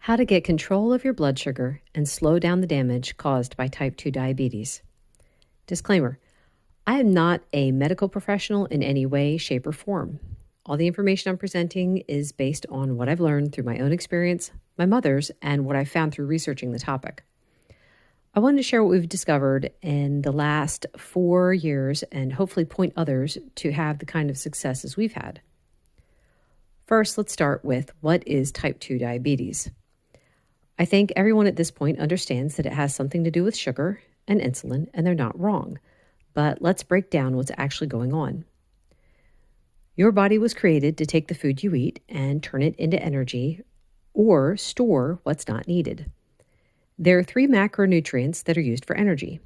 How to get control of your blood sugar and slow down the damage caused by type 2 diabetes. Disclaimer: I am not a medical professional in any way, shape, or form. All the information I'm presenting is based on what I've learned through my own experience, my mother's, and what I found through researching the topic. I wanted to share what we've discovered in the last 4 years and hopefully point others to have the kind of successes we've had. First, let's start with what is type 2 diabetes. I think everyone at this point understands that it has something to do with sugar and insulin, and they're not wrong. But let's break down what's actually going on. Your body was created to take the food you eat and turn it into energy or store what's not needed. There are 3 macronutrients that are used for energy: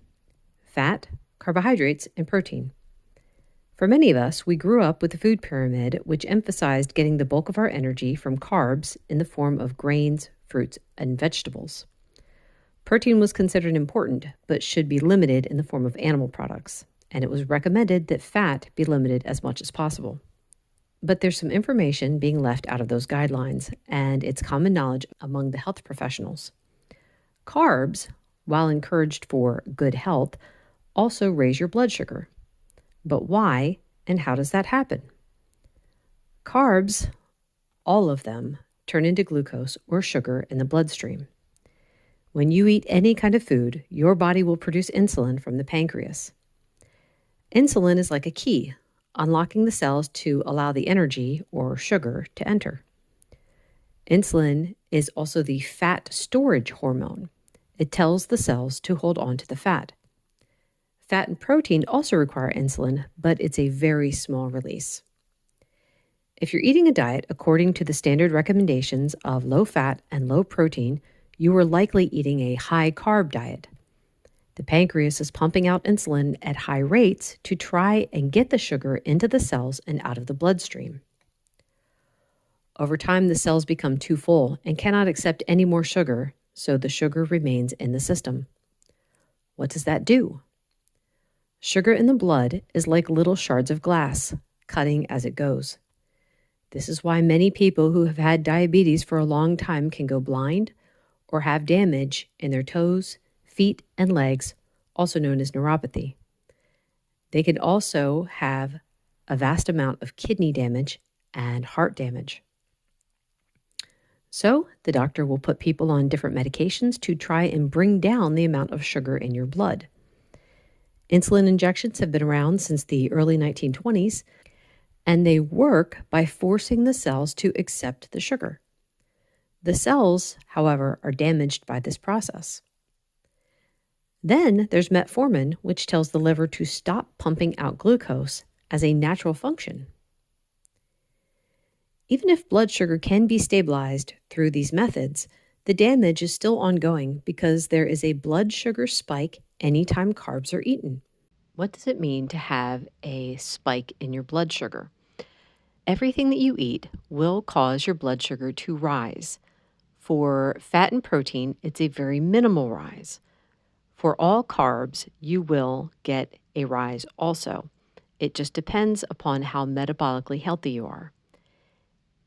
fat, carbohydrates, and protein. For many of us, we grew up with the food pyramid, which emphasized getting the bulk of our energy from carbs in the form of grains, fruits, and vegetables. Protein was considered important, but should be limited in the form of animal products, and it was recommended that fat be limited as much as possible. But there's some information being left out of those guidelines, and it's common knowledge among the health professionals. Carbs, while encouraged for good health, also raise your blood sugar. But why and how does that happen? Carbs, all of them, turn into glucose or sugar in the bloodstream. When you eat any kind of food, your body will produce insulin from the pancreas. Insulin is like a key, unlocking the cells to allow the energy or sugar to enter. Insulin is also the fat storage hormone. It tells the cells to hold on to the fat. Fat and protein also require insulin, but it's a very small release. If you're eating a diet according to the standard recommendations of low fat and low protein, you are likely eating a high carb diet. The pancreas is pumping out insulin at high rates to try and get the sugar into the cells and out of the bloodstream. Over time, the cells become too full and cannot accept any more sugar, so the sugar remains in the system. What does that do? Sugar in the blood is like little shards of glass, cutting as it goes. This is why many people who have had diabetes for a long time can go blind or have damage in their toes, feet, and legs, also known as neuropathy. They can also have a vast amount of kidney damage and heart damage. So, the doctor will put people on different medications to try and bring down the amount of sugar in your blood. Insulin injections have been around since the early 1920s, and they work by forcing the cells to accept the sugar. The cells, however, are damaged by this process. Then there's metformin, which tells the liver to stop pumping out glucose as a natural function. Even if blood sugar can be stabilized through these methods, the damage is still ongoing because there is a blood sugar spike anytime carbs are eaten. What does it mean to have a spike in your blood sugar? Everything that you eat will cause your blood sugar to rise. For fat and protein, it's a very minimal rise. For all carbs, you will get a rise also. It just depends upon how metabolically healthy you are.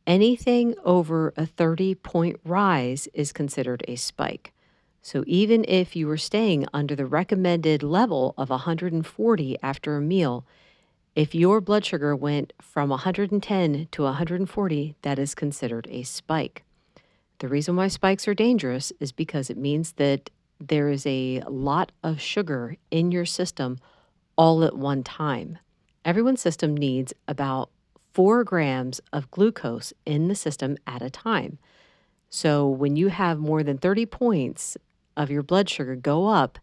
Anything over a 30-point rise is considered a spike. So even if you were staying under the recommended level of 140 after a meal, if your blood sugar went from 110 to 140, that is considered a spike. The reason why spikes are dangerous is because it means that there is a lot of sugar in your system all at one time. Everyone's system needs about 4 grams of glucose in the system at a time. So when you have more than 30 points of your blood sugar go up,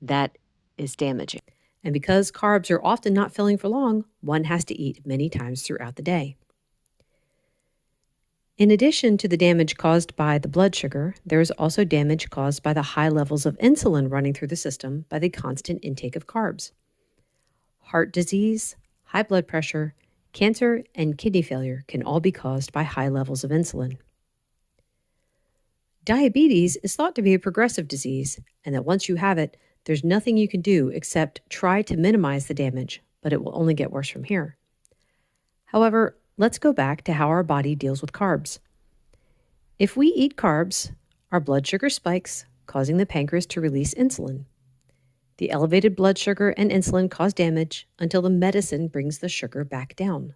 that is damaging. And because carbs are often not filling for long, one has to eat many times throughout the day. In addition to the damage caused by the blood sugar, there is also damage caused by the high levels of insulin running through the system by the constant intake of carbs. Heart disease, high blood pressure, cancer, and kidney failure can all be caused by high levels of insulin. Diabetes is thought to be a progressive disease, and that once you have it, there's nothing you can do except try to minimize the damage, but it will only get worse from here. However, let's go back to how our body deals with carbs. If we eat carbs, Our blood sugar spikes, causing the pancreas to release insulin. The elevated blood sugar and insulin cause damage until the medicine brings the sugar back down.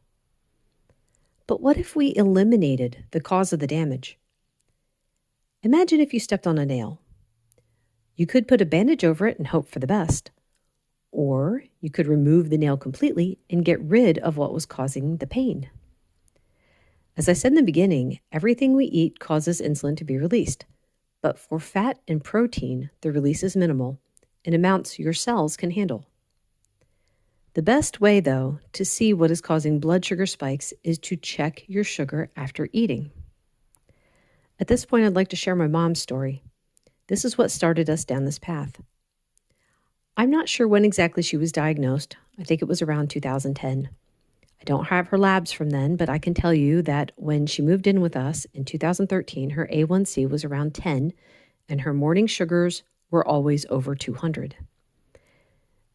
But what if we eliminated the cause of the damage? Imagine if you stepped on a nail. You could put a bandage over it and hope for the best. Or you could remove the nail completely and get rid of what was causing the pain. As I said in the beginning, everything we eat causes insulin to be released. But for fat and protein, the release is minimal in amounts your cells can handle. The best way, though, to see what is causing blood sugar spikes is to check your sugar after eating. At this point, I'd like to share my mom's story. This is what started us down this path. I'm not sure when exactly she was diagnosed. I think it was around 2010. I don't have her labs from then, but I can tell you that when she moved in with us in 2013, her A1C was around 10, and her morning sugars were always over 200.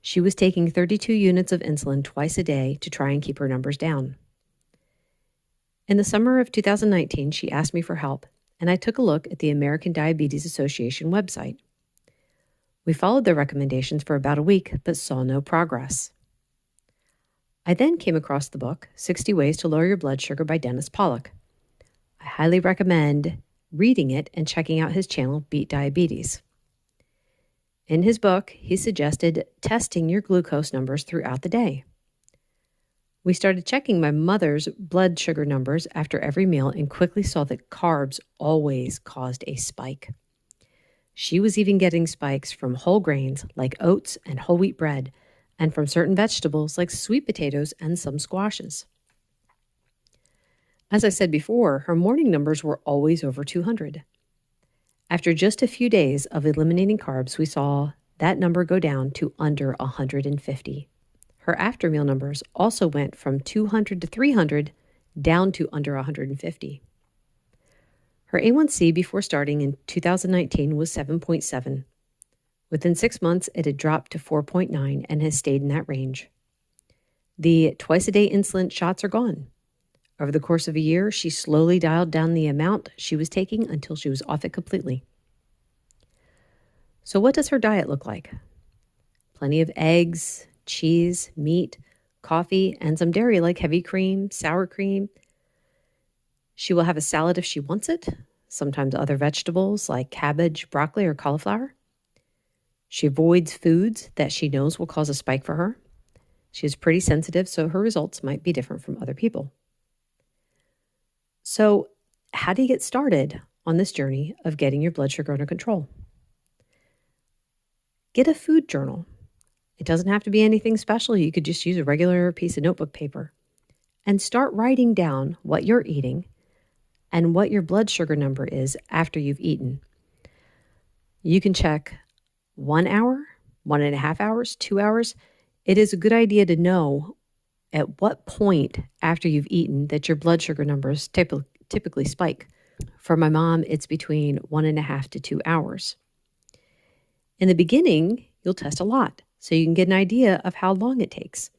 She was taking 32 units of insulin twice a day to try and keep her numbers down. In the summer of 2019, she asked me for help, and I took a look at the American Diabetes Association website. We followed their recommendations for about a week, but saw no progress. I then came across the book, 60 Ways to Lower Your Blood Sugar by Dennis Pollock. I highly recommend reading it and checking out his channel, Beat Diabetes. In his book, he suggested testing your glucose numbers throughout the day. We started checking my mother's blood sugar numbers after every meal and quickly saw that carbs always caused a spike. She was even getting spikes from whole grains like oats and whole wheat bread, and from certain vegetables like sweet potatoes and some squashes. As I said before, her morning numbers were always over 200. After just a few days of eliminating carbs, we saw that number go down to under 150. Her after meal numbers also went from 200 to 300 down to under 150. Her A1C before starting in 2019 was 7.7. Within 6 months, it had dropped to 4.9 and has stayed in that range. The twice-a-day insulin shots are gone. Over the course of a year, she slowly dialed down the amount she was taking until she was off it completely. So what does her diet look like? Plenty of eggs, cheese, meat, coffee, and some dairy like heavy cream, sour cream. She will have a salad if she wants it, sometimes other vegetables like cabbage, broccoli, or cauliflower. She avoids foods that she knows will cause a spike for her. She is pretty sensitive, so her results might be different from other people. So, how do you get started on this journey of getting your blood sugar under control? Get a food journal. It doesn't have to be anything special. You could just use a regular piece of notebook paper and start writing down what you're eating and what your blood sugar number is after you've eaten. You can check 1 hour, 1.5 hours, 2 hours. It is a good idea to know at what point after you've eaten that your blood sugar numbers typically spike. For my mom, it's between 1.5 to 2 hours. In the beginning, you'll test a lot, so you can get an idea of how long it takes.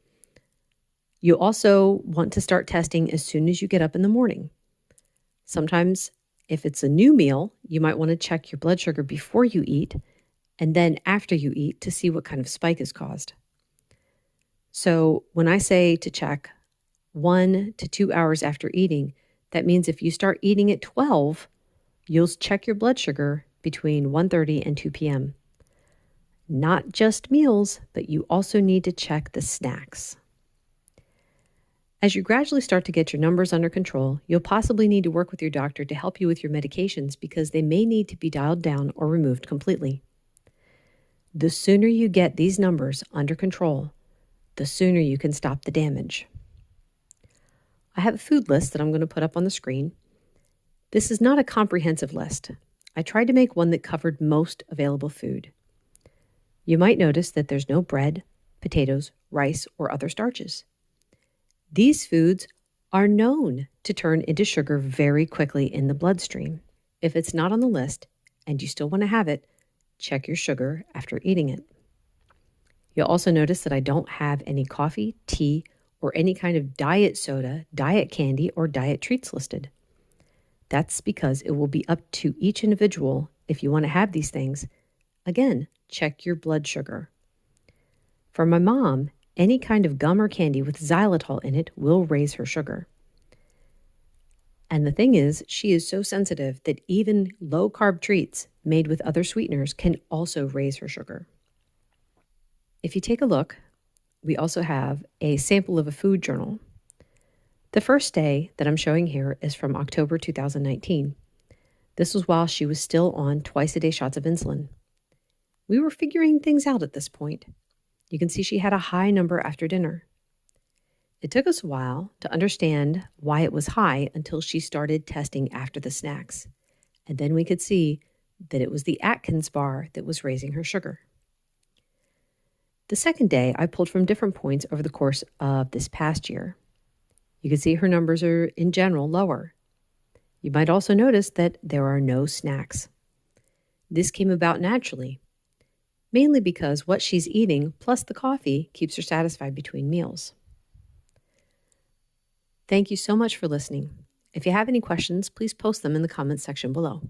You also want to start testing as soon as you get up in the morning. Sometimes, if it's a new meal, you might want to check your blood sugar before you eat and then after you eat to see what kind of spike is caused. So when I say to check 1 to 2 hours after eating, that means if you start eating at 12, you'll check your blood sugar between 1:30 and 2 p.m. Not just meals, but you also need to check the snacks. As you gradually start to get your numbers under control, you'll possibly need to work with your doctor to help you with your medications because they may need to be dialed down or removed completely. The sooner you get these numbers under control, the sooner you can stop the damage. I have a food list that I'm going to put up on the screen. This is not a comprehensive list. I tried to make one that covered most available food. You might notice that there's no bread, potatoes, rice, or other starches. These foods are known to turn into sugar very quickly in the bloodstream. If it's not on the list and you still want to have it, check your sugar after eating it. You'll also notice that I don't have any coffee, tea, or any kind of diet soda, diet candy, or diet treats listed. That's because it will be up to each individual if you want to have these things, again, check your blood sugar. For my mom, any kind of gum or candy with xylitol in it will raise her sugar. And the thing is, she is so sensitive that even low-carb treats made with other sweeteners can also raise her sugar. If you take a look, we also have a sample of a food journal. The first day that I'm showing here is from October 2019. This was while she was still on twice-a-day shots of insulin. We were figuring things out at this point. You can see she had a high number after dinner. It took us a while to understand why it was high until she started testing after the snacks. And then we could see that it was the Atkins bar that was raising her sugar. The second day, I pulled from different points over the course of this past year. You can see her numbers are, in general, lower. You might also notice that there are no snacks. This came about naturally, mainly because what she's eating plus the coffee keeps her satisfied between meals. Thank you so much for listening. If you have any questions, please post them in the comments section below.